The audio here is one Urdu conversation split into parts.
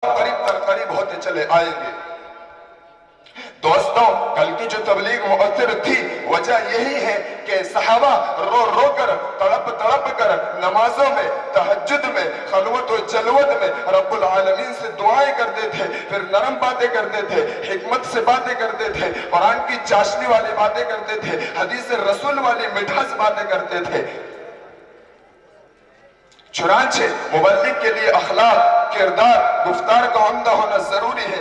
قریب تر قریب ہوتے چلے آئیں گے۔ دوستوں، کل کی جو تبلیغ مؤثر تھی وجہ یہی ہے کہ صحابہ رو رو کر تڑپ تڑپ کر نمازوں میں، تہجد میں، خلوت و جلوت میں رب العالمین سے دعائیں کرتے تھے، پھر نرم باتیں کرتے تھے، حکمت سے باتیں کرتے تھے، قرآن کی چاشنی والی باتیں کرتے تھے، حدیث رسول والی مٹھاس باتیں کرتے تھے۔ چنانچہ مبلغ کے لیے اخلاق، کردار، گفتار کا عمدہ ہونا ضروری ہے۔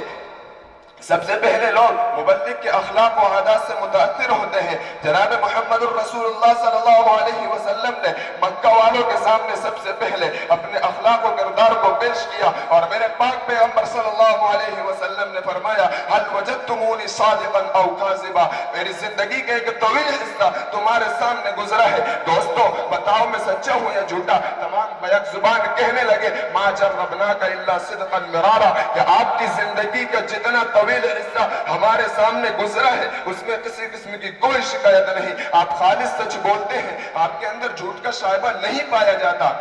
سب سے پہلے لوگ مبلغ کے اخلاق و عادات سے متاثر ہوتے ہیں۔ جناب محمد الرسول اللہ صلی اللہ علیہ وسلم نے مکہ والوں کے سامنے سب سے پہلے اپنے اخلاق و کردار کو پیش کیا، اور میرے پاک پیغمبر صلی اللہ علیہ وسلم نے فرمایا هل وجدتمونی صادقا او کاذبا، میری زندگی کا ایک طویل حصہ تمہارے سامنے گزرا ہے، دوستو بتاؤ میں سچا ہوں یا جھوٹا؟ تمام بیک زبان کہنے لگے ما جربناک الا صدقا مرارا، کہ آپ کی زندگی کا جتنا طویل حصہ ہمارے سامنے گزرا ہے اس میں کسی قسم کی کوئی شکایت نہیں، آپ خالص سچ بولتے ہیں، آپ کے اندر جھوٹ کا شائبہ نہیں پایا جاتا۔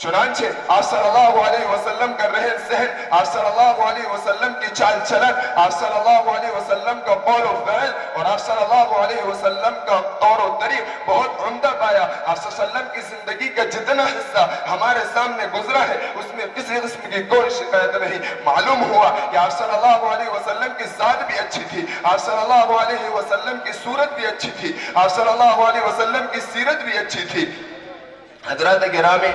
چنانچہ آپ صلی اللہ علیہ وسلم کا رہن سہن، آپ صلی اللہ علیہ وسلم کی چال چلن، آپ صلی اللہ علیہ وسلم کا قول و فعل اور آپ صلی اللہ علیہ وسلم کا طور و طریق بہت عمدہ پایا۔ آپ صلی اللہ علیہ وسلم کی زندگی کا جتنا حصہ ہمارے سامنے گزرا ہے اس میں کسی قسم کی کوئی شکایت نہیں۔ معلوم ہوا کہ آپ صلی اللہ علیہ وسلم کی ذات بھی اچھی تھی، آپ صلی اللہ علیہ وسلم کی صورت بھی اچھی تھی، آپ صلی اللہ علیہ وسلم کی سیرت بھی اچھی تھی۔ حضرات گرامی،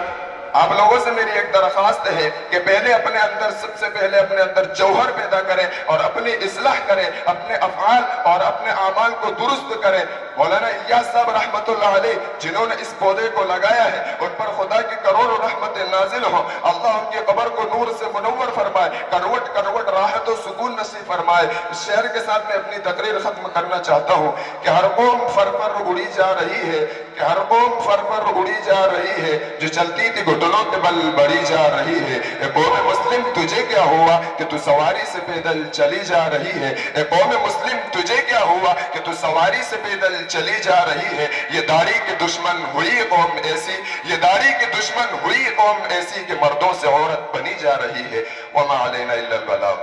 آپ لوگوں سے میری ایک درخواست ہے کہ پہلے اپنے اندر، سب سے پہلے اپنے اندر جوہر پیدا کریں اور اپنی اصلاح کریں، اپنے افعال اور اپنے اعمال کو درست کریں۔ مولانا الیاس صاحب رحمت اللہ علیہ جنہوں نے اس پودے کو لگایا ہے ان پر خدا کی کروڑوں رحمتیں نازل ہوں، اللہ ان کی قبر کو نور سے منور فرمائے، کروٹ کروٹ راحت و سکون نصیب فرمائے۔ اس شعر کے ساتھ میں اپنی تقریر ختم کرنا چاہتا ہوں کہ ہر قوم فر پر اڑی جا رہی ہے، کہ ہر قوم فر پر اڑی جا رہی ہے، جو چلتی تھی گھٹنوں کے بل بڑھی جا رہی ہے۔ اے قوم مسلم تجھے کیا ہوا کہ تو سواری سے پیدل چلی جا رہی ہے، اے قوم مسلم تجھے کیا ہوا کہ تو سواری سے پیدل چلی جا رہی ہے۔ یہ داڑھی کے دشمن ہوئی قوم ایسی، یہ داڑھی کے دشمن ہوئی قوم ایسی کہ مردوں سے عورت بنی جا رہی ہے۔ وما علینا الا البلاغ۔